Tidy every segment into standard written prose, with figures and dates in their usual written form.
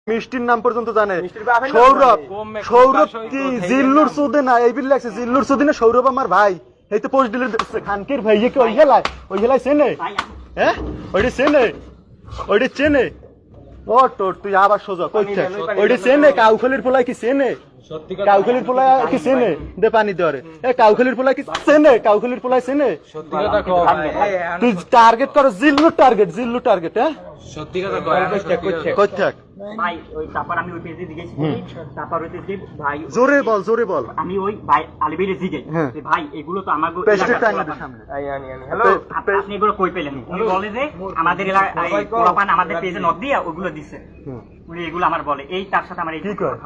মিষ্টির নাম পর্যন্ত জানে। সৌরভ, সৌরভ কি জিল্লুর সুদে না এই বিল লাগছে, জিল্লুর সুদে না সৌরভ আমার ভাই। এই তো পোস্ট দিলে খানকির ভাই কি ওই হেলায় চেনে, হ্যাঁ ওইটা চেনে, ওইটা চেনে। ও তোর তুই আবার সোজা কইতে ওইটা চেনে, কাউখালির পোলায় কি চেনে, কাউখালির পোলায় কি চেনে, দে পানি দেওয়ারে। এ কাউখালির পোলায় কি চেনে, কাউখালির পোলায় চেনে। তুই টার্গেট করো জিল্লুর টার্গেট, জিল্লুর টার্গেট। হ্যাঁ সত্যি কথা কই থাক ভাই ওই তারপর আমি ওই পেজে জিজ্ঞেস করি, তারপর হইতেছে ভাই জোরে বল, জোরে বল। আমি ওই ভাই আলিবেরে জিজ্ঞেস যে ভাই এগুলো তো আমার পেস্টের টাইম আছে সামনে। হ্যালো আপনি এগুলো কই পেলেন? উনি বলে যে আমাদের এলাকায় পোলাপান আমাদের পেজে নক দিয়া ওগুলো দিছে, উনি এগুলো আমার বলে। এই তার সাথে আমার এই কি কয়?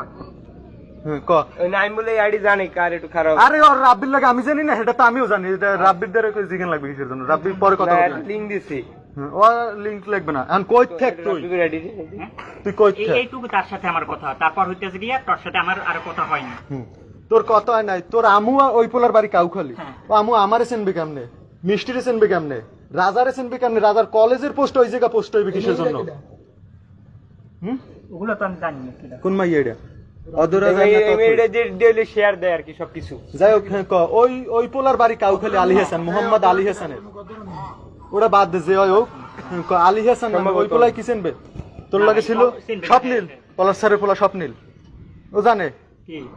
ক ওই নাইম বলে আইডি জানি কার একটু খারাপ। আরে ওর রাব্বির লাগে আমি জানি না, সেটা তো আমিও জানি। এটা রাব্বির দ্বারা কই জিজ্ঞাসা লাগবে কিসের জন্য? রাব্বির পরে কথা বলবো। লিংক দিছি ও লিংক লাগবে না। এখন কই থাক তুই, তুই কই থাক? এইটুকু তার সাথে আমার কথা। তারপর হইতেছে গিয়া তোর সাথে আমার আর কথা হয়নি। তোর কথা হয় নাই। তোর আমু ওই পোলার বাড়ি কাউখালি, ও আমু আমারে চেনবে কেমনে, মিষ্টিরে চেনবে কেমনে, রাজারে চেনবে কেমনে, রাজার কলেজের পোস্ট ওই জায়গা পোস্ট হইবে কিসের জন্য? ওগুলো তো আমি জানি না। কোন মাইয়া এটা? অদরা ডেইলি শেয়ার দেয় আর কি সবকিছু। যাই হোক, হ্যাঁ ক ওই ওই পোলার বাড়ি কাউখালি, আলী হাসান, মোহাম্মদ আলী হাসানের। ওটা বাদ দে, যে হোক আলী হাসান ওই পোলায় কি চেনবে? তোর লাগে ছিল স্বপ্নীল, পলাশ স্যারের পোলা স্বপ্নীল। ও জানে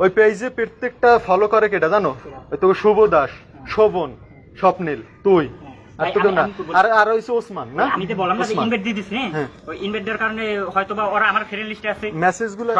ওই পেজে প্রত্যেকটা ফলো করে কেটা জানো? ওই তোকে শুভ দাস, শোভন, স্বপ্নীল, তুই আর তোকে না, আর আর হইছে ওসমান না? আমি তো বললাম না যে ইনভাইট দিয়ে দিস, ওই ইনভাইট দেওয়ার কারণে হয়তোবা ওরা আমার ফ্রেন্ড লিস্টে আছে। মেসেজগুলো